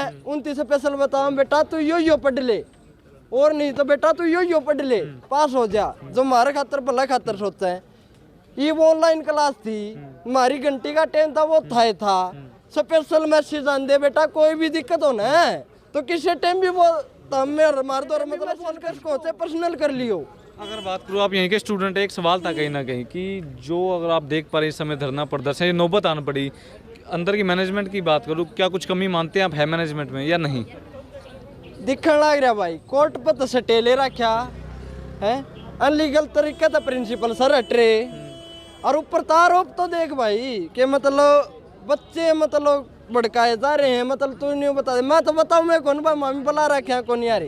है 29 स्पेशल बताओ बेटा तू यो पढ़ ले, और नहीं तो बेटा तू यो पढ़ ले, पास हो जा, जो हमारे खातर भला खातर सोचता है। ये वो ऑनलाइन क्लास थी, हमारी घंटी का टाइम था वो था स्पेशल मैसेज आंदे बेटा कोई भी दिक्कत हो ना है तो किसी टाइम भी वो हमारे द्वारा मतलब फोन कर होते पर्सनल कर लियो। अगर बात करूँ आप यहीं के स्टूडेंट, एक सवाल था कहीं ना कहीं कि जो अगर आप देख पा रहे इस समय धरना प्रदर्शन, ये नौबत आना पड़ी, अंदर की मैनेजमेंट की बात करूँ, क्या कुछ कमी मानते हैं आप है मैनेजमेंट में या नहीं? दिखने लग रहा भाई कोर्ट पर तो सटेले रखा है, अनलीगल तरीके से प्रिंसिपल सर हटरे, और ऊपर तारोप तो देख भाई कि मतलब बच्चे मतलब भड़काए जा रहे हैं, मतलब तू नहीं बता दे, मैं तो बताऊँ मैं कौन भाई मामी बुला रखे कौन यार,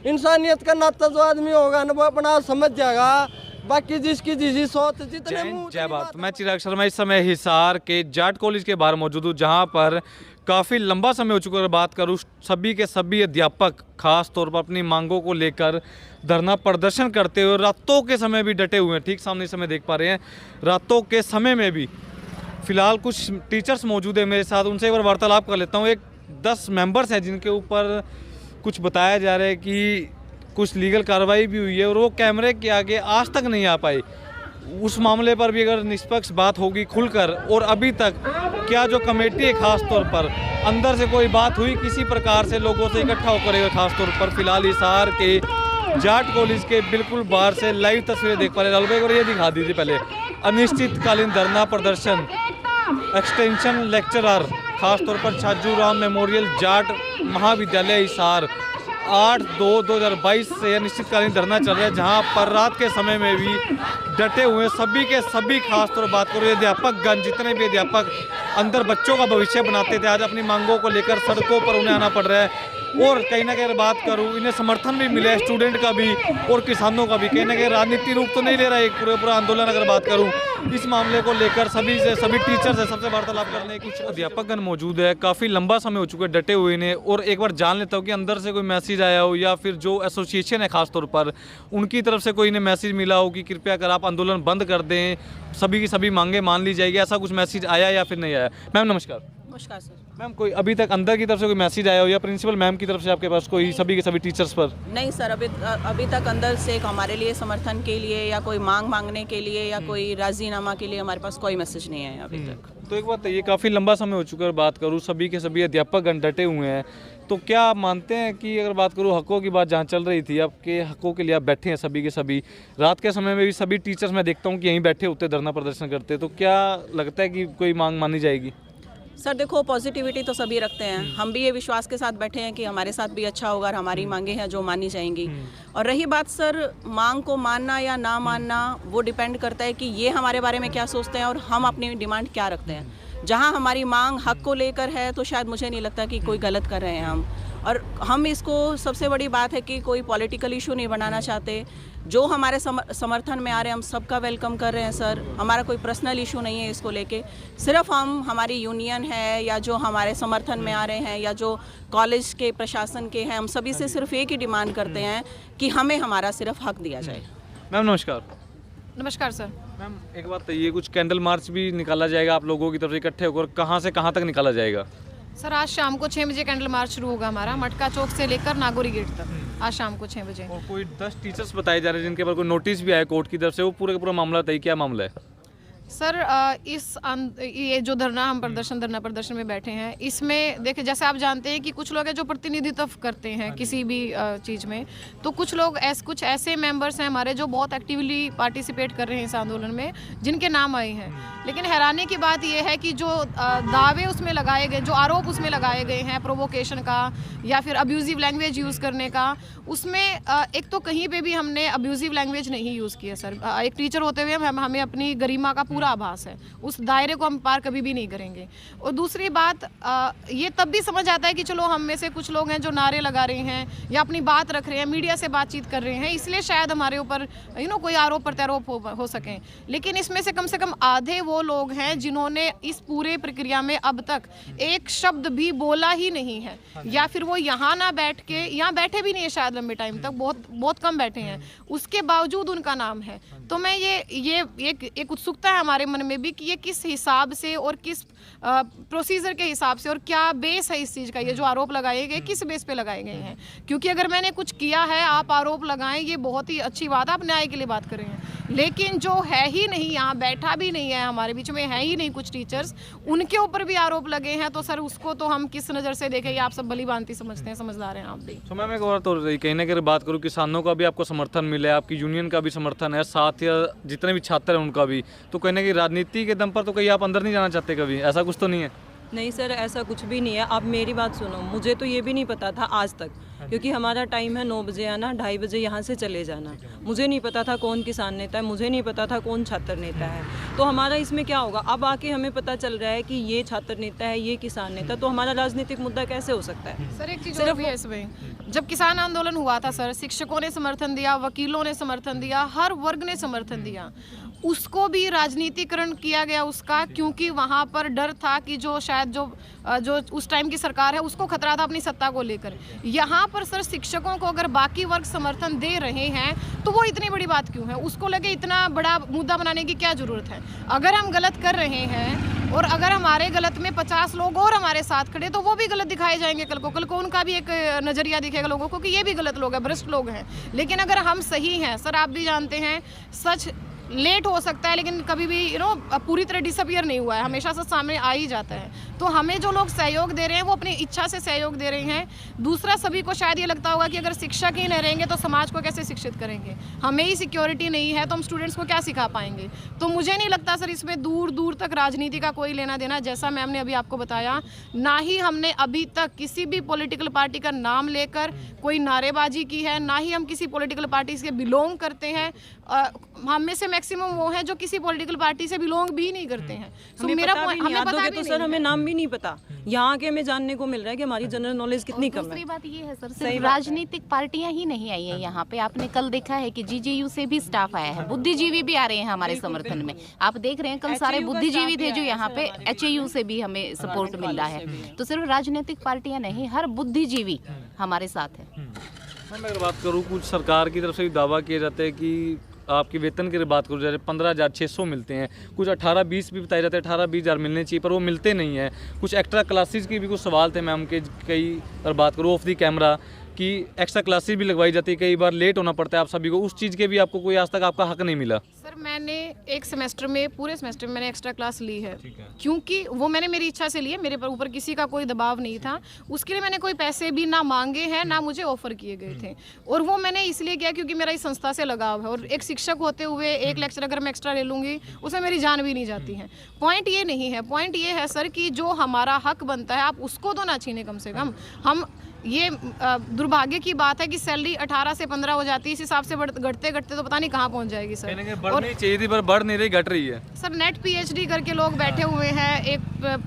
इंसानियत का नाता जो आदमी होगा ना वो अपना समझ जाएगा, बाकी जिसकी जिसी सोच जितने जय बात। मैं चिराग शर्मा इस समय हिसार के जाट कॉलेज के बाहर मौजूद हूँ, जहाँ पर काफ़ी लंबा समय हो चुका है। बात करूँ सभी के सभी अध्यापक खास तौर पर अपनी मांगों को लेकर धरना प्रदर्शन करते हुए रातों के समय भी डटे हुए हैं। ठीक सामने इस समय देख पा रहे हैं, रातों के समय में भी फिलहाल कुछ टीचर्स मौजूद है मेरे साथ, उनसे एक बार वार्तालाप कर लेता हूँ। एक 10 मेंबर्स हैं जिनके ऊपर कुछ बताया जा रहा है कि कुछ लीगल कार्रवाई भी हुई है और वो कैमरे के आगे आज तक नहीं आ पाए। उस मामले पर भी अगर निष्पक्ष बात होगी खुलकर, और अभी तक क्या जो कमेटी है खास तौर पर अंदर से कोई बात हुई किसी प्रकार से लोगों से इकट्ठा होकर, खास तौर पर फिलहाल हिसार के जाट कॉलेज के बिल्कुल बाहर से लाइव तस्वीरें देख पा रहे हैं। और ये दिखा दीजिए पहले, अनिश्चितकालीन धरना प्रदर्शन एक्सटेंशन लेक्चरर खास तौर पर छाजू राम मेमोरियल जाट महाविद्यालय हिसार 8/2/2022 से अनिश्चितकालीन धरना चल रहा है, जहां पर रात के समय में भी डटे हुए सभी के सभी, खास तौर पर बात करूँ अध्यापकगण, जितने भी अध्यापक अंदर बच्चों का भविष्य बनाते थे, आज अपनी मांगों को लेकर सड़कों पर उन्हें आना पड़ रहा है। और कहीं ना कहीं बात करूँ इन्हें समर्थन भी मिला है स्टूडेंट का भी और किसानों का भी, कहीं ना कहीं राजनीति रूप तो नहीं ले रहा है एक पूरा आंदोलन। अगर बात करूँ इस मामले को लेकर सभी टीचर्स है सबसे वार्तालाप करने, कुछ अध्यापकगण मौजूद है, काफ़ी लंबा समय हो चुका है डटे हुए ने। और एक बार जान लेता हूँ कि अंदर से कोई मैसेज आया हो या फिर जो एसोसिएशन है खास तौर पर उनकी तरफ से कोई इन्हें मैसेज मिला हो कि कृपया कर आप आंदोलन बंद कर दें, सभी की सभी मांगे मान ली जाएगी, ऐसा कुछ मैसेज आया या फिर नहीं आया? मैम नमस्कार। नमस्कार सर। मैम कोई अभी तक अंदर की तरफ से कोई मैसेज आया हो या प्रिंसिपल मैम की तरफ से आपके पास कोई सभी के सभी टीचर्स पर? नहीं सर, अभी तक अंदर से हमारे लिए समर्थन के लिए या कोई मांग मांगने के लिए या कोई राजीनामा के लिए हमारे पास कोई मैसेज नहीं है अभी तक। तो एक बात ये काफ़ी लंबा समय हो चुका है, बात करूँ सभी के सभी अध्यापकगण डटे हुए हैं, तो क्या मानते हैं कि अगर बात करूँ हकों की बात जहाँ चल रही थी, आपके हकों के लिए आप बैठे हैं सभी के सभी, रात के समय में भी सभी टीचर्स मैं देखता हूँ कि यहीं बैठे होते धरना प्रदर्शन करते, तो क्या लगता है कि कोई मांग मानी जाएगी? सर देखो, पॉजिटिविटी तो सभी रखते हैं, हम भी ये विश्वास के साथ बैठे हैं कि हमारे साथ भी अच्छा होगा और हमारी मांगे हैं जो मानी जाएंगी। और रही बात सर मांग को मानना या ना मानना, वो डिपेंड करता है कि ये हमारे बारे में क्या सोचते हैं और हम अपनी डिमांड क्या रखते हैं। जहां हमारी मांग हक को लेकर है तो शायद मुझे नहीं लगता कि कोई गलत कर रहे हैं हम, और हम इसको सबसे बड़ी बात है कि कोई पॉलिटिकल इशू नहीं बनाना चाहते। जो हमारे समर्थन में आ रहे हैं हम सबका वेलकम कर रहे हैं सर, हमारा कोई पर्सनल इशू नहीं है इसको लेके। सिर्फ हम हमारी यूनियन है या जो हमारे समर्थन में आ रहे हैं या जो कॉलेज के प्रशासन के हैं, हम सभी से सिर्फ एक ही डिमांड करते हैं कि हमें हमारा सिर्फ हक दिया जाए। मैम नमस्कार। नमस्कार सर। मैम एक बात ये कुछ कैंडल मार्च भी निकाला जाएगा आप लोगों की तरफ से इकट्ठे होकर, कहाँ से कहाँ तक निकाला जाएगा? सर आज शाम को 6 बजे कैंडल मार्च शुरू होगा हमारा, मटका चौक से लेकर नागौरी गेट तक, आज शाम को 6 बजे। और कोई 10 टीचर्स बताए जा रहे हैं जिनके ऊपर कोई नोटिस भी आया कोर्ट की तरफ से, वो पूरा का पूरा मामला बताइए क्या मामला है? सर ये जो धरना प्रदर्शन में बैठे हैं, इसमें देखिए जैसे आप जानते हैं कि कुछ लोग हैं जो प्रतिनिधित्व करते हैं किसी भी चीज़ में, तो कुछ लोग कुछ ऐसे मेंबर्स हैं हमारे जो बहुत एक्टिवली पार्टिसिपेट कर रहे हैं इस आंदोलन में, जिनके नाम आए हैं। लेकिन हैरानी की बात यह है कि जो दावे उसमें लगाए गए, जो आरोप उसमें लगाए गए हैं प्रोवोकेशन का या फिर अब्यूजिव लैंग्वेज यूज़ करने का, उसमें एक तो कहीं पे भी हमने अब्यूजिव लैंग्वेज नहीं यूज़ किया सर। एक टीचर होते हुए हमें अपनी गरिमा का पूरा आभास है, उस दायरे को हम पार कभी भी नहीं करेंगे। और दूसरी बात ये तब भी समझ आता है कि चलो हम में से कुछ लोग हैं जो नारे लगा रहे हैं या अपनी बात रख रहे हैं, मीडिया से बातचीत कर रहे हैं, इसलिए शायद हमारे ऊपर कोई आरोप प्रत्यारोप हो सके। लेकिन इसमें से कम आधे वो लोग हैं जिन्होंने इस पूरे प्रक्रिया में अब तक एक शब्द भी बोला ही नहीं है, या फिर वो यहाँ ना बैठ के, यहाँ बैठे भी नहीं है शायद लंबे टाइम तक, बहुत कम बैठे हैं, उसके बावजूद उनका नाम है। तो मैं ये एक उत्सुकता है हमारे मन में भी कि ये किस हिसाब से और किस प्रोसीजर के हिसाब से और क्या बेस है इस चीज़ का, ये जो आरोप लगाए गए किस बेस पे लगाए गए हैं। क्योंकि अगर मैंने कुछ किया है, आप आरोप लगाएं, ये बहुत ही अच्छी बात है, आप न्याय के लिए बात कर रहे हैं। लेकिन जो है ही नहीं, यहाँ बैठा भी नहीं है, हमारे बीच में है ही नहीं कुछ टीचर्स, उनके ऊपर भी आरोप लगे हैं, तो सर उसको तो हम किस नज़र से देखें? ये आप सब भली भांति समझते हैं, समझदार हैं आप भी। तो मैम एक और तो कहीं ना कहीं बात करूँ, किसानों का भी आपको समर्थन मिले, आपकी यूनियन का भी समर्थन है, साथ या जितने भी छात्र हैं उनका भी, तो कहीं ना कहीं राजनीति के दम पर तो कहीं आप अंदर नहीं जाना चाहते कभी, ऐसा कुछ तो नहीं है? नहीं सर, ऐसा कुछ भी नहीं है। आप मेरी बात सुनो, मुझे तो ये भी नहीं पता था आज तक, क्योंकि हमारा टाइम है 9 बजे आना, 2:30 बजे यहाँ से चले जाना। मुझे नहीं पता था कौन किसान नेता है, मुझे नहीं पता था कौन छात्र नेता है। तो हमारा इसमें क्या होगा? अब आके हमें पता चल रहा है कि ये छात्र नेता है, ये किसान नेता, तो हमारा राजनीतिक मुद्दा कैसे हो सकता है? सर एक चीज़ और भी है इसमें, जब किसान आंदोलन हुआ था सर, शिक्षकों ने समर्थन दिया, वकीलों ने समर्थन दिया, हर वर्ग ने समर्थन दिया, उसको भी राजनीतिकरण किया गया उसका, क्योंकि वहाँ पर डर था कि जो शायद जो उस टाइम की सरकार है उसको खतरा था अपनी सत्ता को लेकर। यहाँ पर सर शिक्षकों को अगर बाकी वर्ग समर्थन दे रहे हैं तो वो इतनी बड़ी बात क्यों है? उसको लगे इतना बड़ा मुद्दा बनाने की क्या ज़रूरत है? अगर हम गलत कर रहे हैं और अगर हमारे गलत में 50 लोग और हमारे साथ खड़े, तो वो भी गलत दिखाए जाएंगे कल को उनका भी एक नज़रिया दिखेगा लोगों को कि ये भी गलत लोग हैं, भ्रष्ट लोग हैं। लेकिन अगर हम सही हैं सर, आप भी जानते हैं, सच लेट हो सकता है लेकिन कभी भी पूरी तरह डिसअपियर नहीं हुआ है, हमेशा से सामने आ ही जाता है। तो हमें जो लोग सहयोग दे रहे हैं वो अपनी इच्छा से सहयोग दे रहे हैं। दूसरा, सभी को शायद ये लगता होगा कि अगर शिक्षक ही नहीं रहेंगे तो समाज को कैसे शिक्षित करेंगे? हमें ही सिक्योरिटी नहीं है तो हम स्टूडेंट्स को क्या सिखा पाएंगे? तो मुझे नहीं लगता सर इसमें दूर दूर तक राजनीति का कोई लेना देना। जैसा मैम ने अभी आपको बताया, ना ही हमने अभी तक किसी भी पॉलिटिकल पार्टी का नाम लेकर कोई नारेबाजी की है, ना ही हम किसी पॉलिटिकल पार्टी से बिलोंग करते हैं। हम में से मैक्सिमम वो हैं जो किसी पॉलिटिकल पार्टी से बिलोंग भी नहीं करते हैं। हमें पता भी नहीं, सर हमें नाम भी नहीं पता। यहाँ के हमें जानने को मिल रहा है कि हमारी जनरल नॉलेज कितनी कम है। दूसरी बात ये है सर, सिर्फ राजनीतिक पार्टियां ही नहीं आई है यहाँ पे। आपने कल देखा है कि जीजेयू से भी स्टाफ आया है, बुद्धिजीवी भी आ रहे हैं हमारे समर्थन में। आप देख रहे हैं कल सारे बुद्धिजीवी थे जो यहाँ पे HAU से भी हमें सपोर्ट मिल रहा है। तो सिर्फ राजनीतिक पार्टियां नहीं, हर बुद्धिजीवी हमारे साथ है। मैं अगर बात करूँ, कुछ सरकार की तरफ से भी दावा किया जाता है कि आपकी वेतन की बात करूँ, जैसे 15,600 मिलते हैं, कुछ 18-20 भी बताए जाते हैं, 18-20 मिलने चाहिए, पर वो मिलते नहीं है। कुछ एक्स्ट्रा क्लासेस की भी कुछ सवाल थे मैम के, कई अगर बात करूँ ऑफ दी कैमरा कि एक्स्ट्रा क्लासेस भी लगवाई जाती है, कई बार लेट होना पड़ता है आप सभी को, उस चीज़ के भी आपको कोई आज तक आपका हक नहीं मिला? सर मैंने एक सेमेस्टर में, पूरे सेमेस्टर में मैंने एक्स्ट्रा क्लास ली है, क्योंकि वो मैंने मेरी इच्छा से ली है, मेरे ऊपर किसी का कोई दबाव नहीं था। उसके लिए मैंने कोई पैसे भी ना मांगे हैं, ना मुझे ऑफर किए गए थे। और वो मैंने इसलिए किया क्योंकि मेरा इस संस्था से लगाव है, और एक शिक्षक होते हुए एक लेक्चर अगर मैं एक्स्ट्रा ले लूँगी उसमें मेरी जान भी नहीं जाती है। पॉइंट ये नहीं है, पॉइंट ये है सर कि जो हमारा हक बनता है आप उसको तो ना छीने कम से कम। हम ये दुर्भाग्य की बात है कि सैलरी 18 से 15 हो जाती है, इस हिसाब से घटते घटते तो पता नहीं कहाँ पहुँच जाएगी सर। बढ़नी चाहिए थी पर बढ़ नहीं रही, घट रही है। सर नेट PhD करके लोग बैठे हुए हैं, एक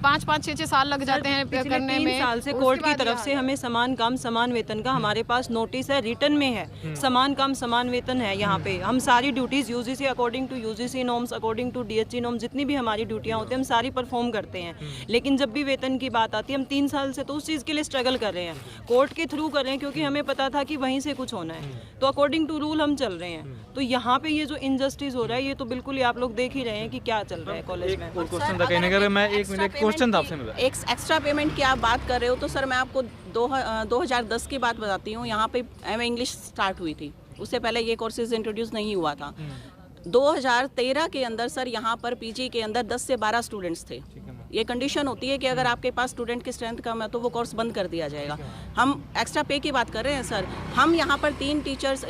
5-5, 6-6 साल लग जाते हैं करने में। 3 साल से कोर्ट की तरफ से हमें समान काम समान वेतन का हमारे पास नोटिस है, रिटर्न में है, समान काम समान वेतन है। यहाँ पे हम सारी duties UGC according to UGC norms, according to DHE norms, जितनी भी हमारी ड्यूटियाँ होती हैं हम सारी परफॉर्म करते हैं। लेकिन जब भी वेतन की बात आती है, हम 3 साल से तो उस चीज़ के लिए स्ट्रगल कर रहे हैं, कोर्ट के थ्रू कर रहे हैं, क्योंकि हमें पता था कि वहीं से कुछ होना है, तो अकॉर्डिंग टू रूल हम चल रहे हैं। तो यहाँ पे ये जो इनजस्टिस हो रहा है, ये तो बिल्कुल ही आप लोग देख ही रहे हैं कि क्या चल रहा है कॉलेज में। क्वेश्चन था कहने का, मैं एक मिनट क्वेश्चन था आपसे मेरा। एक एक्स्ट्रा पेमेंट की आप बात कर रहे हो, तो सर मैं आपको 2010 की बात बताती हूँ। यहाँ पे MA इंग्लिश स्टार्ट हुई थी, उससे पहले ये कोर्सेज इंट्रोड्यूस नहीं हुआ था। 2013 के अंदर सर यहाँ पर PG के अंदर 10 से 12 स्टूडेंट्स थे। ये कंडीशन होती है कि अगर आपके पास स्टूडेंट की स्ट्रेंथ कम है तो वो कोर्स बंद कर दिया जाएगा। हम एक्स्ट्रा पे की बात कर रहे हैं सर। हम यहाँ पर 3 टीचर्स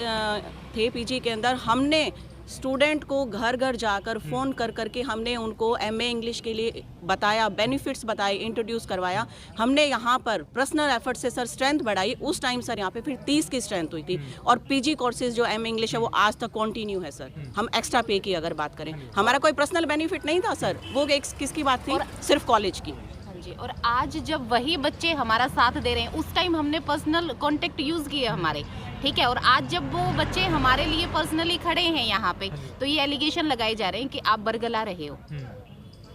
थे PG के अंदर। हमने स्टूडेंट को घर घर जाकर फ़ोन कर करके हमने उनको MA इंग्लिश के लिए बताया, बेनिफिट्स बताए, इंट्रोड्यूस करवाया। हमने यहाँ पर पर्सनल एफर्ट से सर स्ट्रेंथ बढ़ाई। उस टाइम सर यहाँ पे फिर 30 की स्ट्रेंथ हुई थी। और PG कोर्सेज जो MA इंग्लिश है वो आज तक कंटिन्यू है सर। हम एक्स्ट्रा पे की अगर बात करें, हमारा कोई पर्सनल बेनिफिट नहीं था सर, वो किसकी बात थी? सिर्फ कॉलेज की। जी, और आज जब वही बच्चे हमारा साथ दे रहे हैं, उस टाइम हमने पर्सनल कांटेक्ट यूज़ किए हमारे, ठीक है, और आज जब वो बच्चे हमारे लिए पर्सनली खड़े हैं यहाँ पे, तो ये एलिगेशन लगाए जा रहे हैं कि आप बरगला रहे हो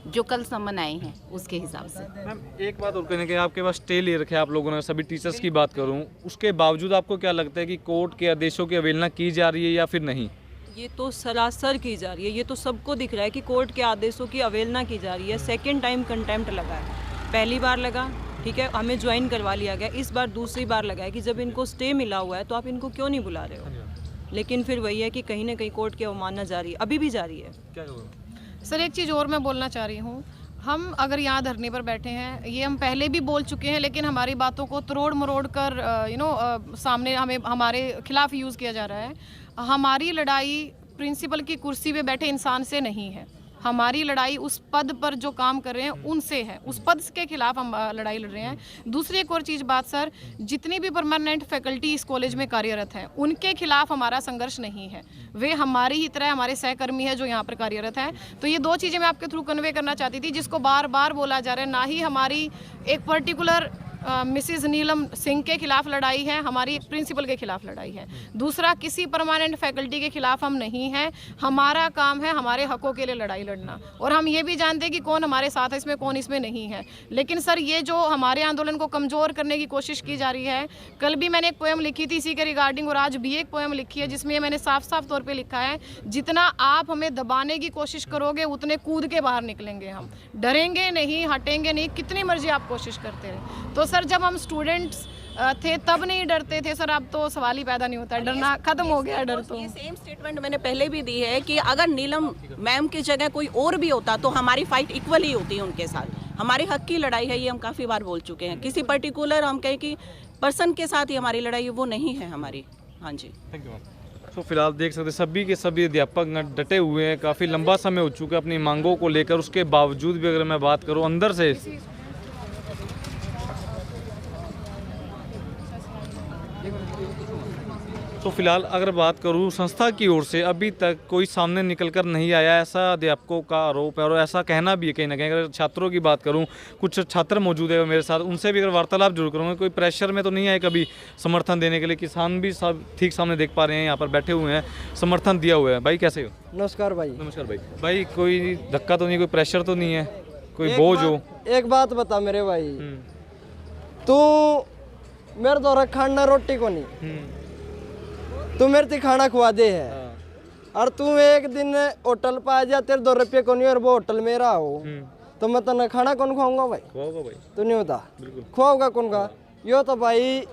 जो कल समन आए हैं उसके हिसाब से। मैम एक बात और कहने के, आपके पास स्टे ले रखे आप लोगों ने, सभी टीचर्स की बात करूं, उसके बावजूद आपको क्या लगता है कि कोर्ट के आदेशों की अवहेलना की जा रही है या फिर नहीं? ये तो सरासर की जा रही है, ये तो सबको दिख रहा है कि कोर्ट के आदेशों की अवहेलना की जा रही है। सेकंड टाइम कंटेम्प्ट लगा है, पहली बार लगा, ठीक है, हमें ज्वाइन करवा लिया गया, इस बार दूसरी बार लगा है कि जब इनको स्टे मिला हुआ है तो आप इनको क्यों नहीं बुला रहे हो। लेकिन फिर वही है कि कहीं ना कहीं कोर्ट की अवमानना जारी है, अभी भी जारी है। क्या कहोगे? सर एक चीज़ और मैं बोलना चाह रही हूँ, हम अगर यहाँ धरने पर बैठे हैं, ये हम पहले भी बोल चुके हैं, लेकिन हमारी बातों को तरोड़ मरोड़ कर सामने हमें हमारे खिलाफ यूज़ किया जा रहा है। हमारी लड़ाई प्रिंसिपल की कुर्सी पे बैठे इंसान से नहीं है, हमारी लड़ाई उस पद पर जो काम कर रहे हैं उनसे है, उस पद के खिलाफ हम लड़ाई लड़ रहे हैं। दूसरी एक और चीज़ बात सर, जितनी भी परमानेंट फैकल्टी इस कॉलेज में कार्यरत हैं उनके खिलाफ हमारा संघर्ष नहीं है, वे हमारी ही तरह हमारे सहकर्मी है जो यहाँ पर कार्यरत है। तो ये दो चीज़ें मैं आपके थ्रू कन्वे करना चाहती थी, जिसको बार बार बोला जा रहा है। ना ही हमारी एक पर्टिकुलर मिसिज नीलम सिंह के खिलाफ लड़ाई है, हमारी प्रिंसिपल के खिलाफ लड़ाई है। दूसरा, किसी परमानेंट फैकल्टी के खिलाफ हम नहीं हैं, हमारा काम है हमारे हकों के लिए लड़ाई लड़ना, और हम ये भी जानते हैं कि कौन हमारे साथ है इसमें, कौन इसमें नहीं है। लेकिन सर ये जो हमारे आंदोलन को कमज़ोर करने की कोशिश की जा रही है, कल भी मैंने एक पोएम लिखी थी इसी के रिगार्डिंग, और आज भी एक पोएम लिखी है जिसमें मैंने साफ साफ तौर पर लिखा है, जितना आप हमें दबाने की कोशिश करोगे उतने कूद के बाहर निकलेंगे हम, डरेंगे नहीं, हटेंगे नहीं, कितनी मर्जी आप कोशिश करते रहे। तो सर जब हम स्टूडेंट्स थे तब नहीं डरते थे सर, अब तो सवाल ही पैदा नहीं होता, डरना खत्म हो गया डर तो। ये सेम स्टेटमेंट मैंने पहले भी दी है कि अगर नीलम मैम की जगह कोई और भी होता तो हमारी फाइट इक्वल ही होती है उनके साथ। हमारे हक की लड़ाई है, ये हम काफ़ी बार बोल चुके हैं। किसी पर्टिकुलर हम कहें कि पर्सन के साथ ही हमारी लड़ाई है, वो नहीं है हमारी। हाँ जी, थैंक यू। तो फिलहाल देख सकते सभी के सभी अध्यापक डटे हुए हैं, काफ़ी लंबा समय हो चुका है अपनी मांगों को लेकर। उसके बावजूद भी अगर मैं बात करूँ अंदर से, तो फिलहाल अगर बात करूं संस्था की ओर से अभी तक कोई सामने निकल कर नहीं आया, ऐसा अध्यापकों का आरोप है और ऐसा कहना भी है कहीं ना कहीं। अगर छात्रों की बात करूं, कुछ छात्र मौजूद है मेरे साथ, उनसे भी अगर वार्तालाप जरूर करूँगा। कोई प्रेशर में तो नहीं आए कभी समर्थन देने के लिए, किसान भी सब ठीक सामने देख पा रहे हैं, यहाँ पर बैठे हुए हैं, समर्थन दिया हुआ है। भाई कैसे हो? नमस्कार भाई। नमस्कार भाई। भाई कोई धक्का तो नहीं, कोई प्रेशर तो नहीं है, कोई बोझ हो? एक बात बता मेरे भाई, तू मेरे द्वारा खाना रोटी को नहीं, तू मेरे से खाना खुआ दे है, और तू एक दिन होटल पे आ जा, तेरे 2 रुपये को नहीं और वो होटल मेरा हो, तो मैं तेना खाना कौन खुआऊंगा भाई? खुआओगा भाई, तू नहीं बता खुआऊगा कौन का? यो तो भाई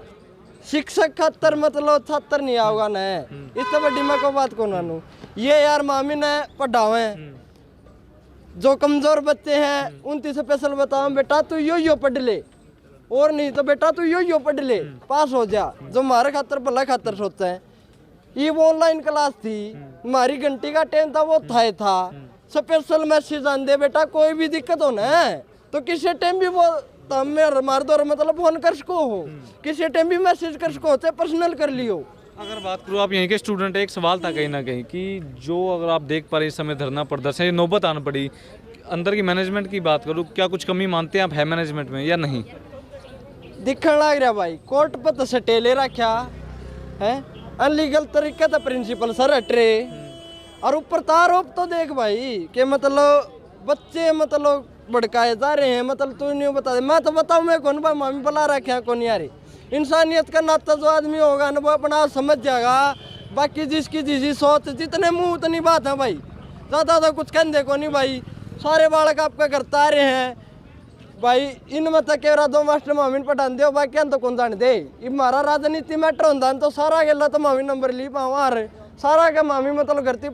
शिक्षक खातर मतलब छात्र नहीं आओगा न, इससे बड़ी मैं को बात को नानू। ये यार मामी ने पढ़ावे, जो कमजोर बच्चे हैं उनसे स्पेशल बताओ, बेटा तू यो पढ़ ले, और नहीं तो बेटा तू यो पढ़ ले, पास हो जा। जो हमारे खातर भला खातर सोचते हैं। ये वो ऑनलाइन क्लास थी, हमारी घंटी का टाइम था, वो था स्पेशल मैसेज आंदे, बेटा कोई भी दिक्कत हो ना तो किसी टाइम भी वो हमारे द्वारा मतलब फोन कर सको हो, किसी टाइम भी मैसेज कर सको, चाहे पर्सनल कर लियो। अगर बात करूँ आप यहीं के स्टूडेंट, एक सवाल था कहीं ना कहीं कि जो अगर आप देख पा रहे इस समय धरना प्रदर्शन, ये नौबत आना पड़ी, अंदर की मैनेजमेंट की बात करूँ, क्या कुछ कमी मानते हैं आप है मैनेजमेंट में या नहीं? दिखने लग रहा भाई, कोर्ट पर तो सटेले रखा है, अनलीगल तरीके से प्रिंसिपल सर हट रहे, और ऊपर तारोप तो देख भाई कि मतलब बच्चे मतलब भड़काए जा रहे हैं। मतलब तू नहीं बता दे, मैं तो बताऊँ मैं कौन भाई, मामी बुला रखे हैं कौन यार। इंसानियत का नाता जो आदमी होगा ना वो अपना समझ जाएगा, बाकी जिसकी जिसी सोच जितने मुँह उतनी बात है भाई, ज़्यादा कुछ कहने को नहीं भाई। सारे बालक आपका करता आ रहे हैं भाई, इनमें तक केवरा 2 मास्टर मामी पढ़ान दो, बाकी तो कौन जान दे। हमारा राजनीति मैटर होता तो सारा गेला तो मामी नंबर ली पाओ यार, सारा का मामी मतलब करती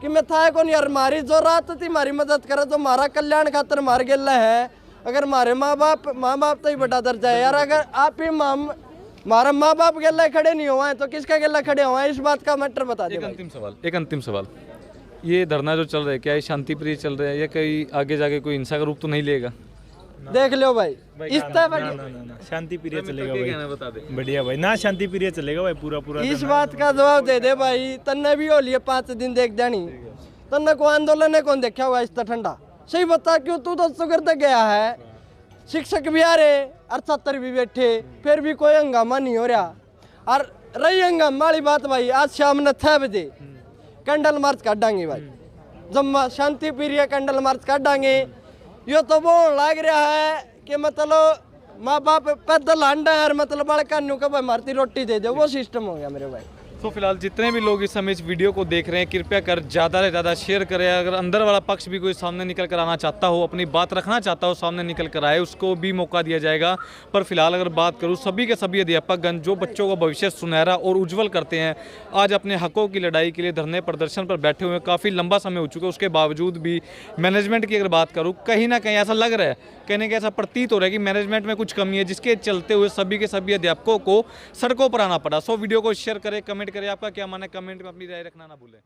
कि मैं था कौन यार, हमारी जो रात थी हमारी मदद करे, जो हमारा कल्याण खातर मार गेला है। अगर हमारे माँ बाप तो ही बड़ा दर्जा है यार, अगर आप ही हमारा माँ बाप गेला खड़े नहीं हुआ है तो किसका गेला खड़े हुआ है, इस बात का मैटर बता दे। एक अंतिम सवाल, ये धरना जो चल रहा है क्या ये शांति प्रिय चल रहा है या कहीं आगे जाके कोई हिंसा का रूप तो नहीं लेगा? देख लो भाई, इस शांति प्रिय चलेगा भाई, बता दे बढ़िया भाई ना, शांति प्रिय चलेगा भाई पूरा इस बात का जवाब दे दे भाई। तन्ने भी हो लिए 5 दिन देख जानी, तन्ने को आंदोलन ने कौन देखा हुआ इतना ठंडा? सही बता, क्यों तू तो करते गया है, शिक्षक भी आ रहे और छात्र भी बैठे, फिर भी कोई हंगामा नहीं हो रहा। और रही हंगामा वाली बात भाई, आज शाम ने 6 बजे कैंडल मार्च काटेंगे भाई, जब शांति प्रिय कैंडल मार्च काटेंगे। यो तो वो लग रहा है कि मतलब माँ बाप पैदल हांडा है, मतलब बड़का न्यू का भाई मारती रोटी दे दो, वो सिस्टम हो गया मेरे भाई। तो फिलहाल जितने भी लोग इस समय इस वीडियो को देख रहे हैं कृपया कर ज़्यादा से ज़्यादा शेयर करें। अगर अंदर वाला पक्ष भी कोई सामने निकल कर आना चाहता हो, अपनी बात रखना चाहता हो, सामने निकल कर आए, उसको भी मौका दिया जाएगा। पर फिलहाल अगर बात करूँ सभी के सभी अध्यापकगण जो बच्चों का भविष्य सुनहरा और उज्जवल करते हैं, आज अपने हकों की लड़ाई के लिए धरने प्रदर्शन पर बैठे हुए हैं। काफ़ी लंबा समय हो चुका है, उसके बावजूद भी मैनेजमेंट की अगर बात करूँ कहीं ना कहीं ऐसा लग रहा है, कहने का ऐसा प्रतीत हो रहा है कि मैनेजमेंट में कुछ कमी है, जिसके चलते हुए सभी के सभी अध्यापकों को सड़कों पर आना पड़ा। सो वीडियो को शेयर करें, कमेंट करें, आपका क्या मानना है कमेंट में अपनी राय रखना ना भूलें।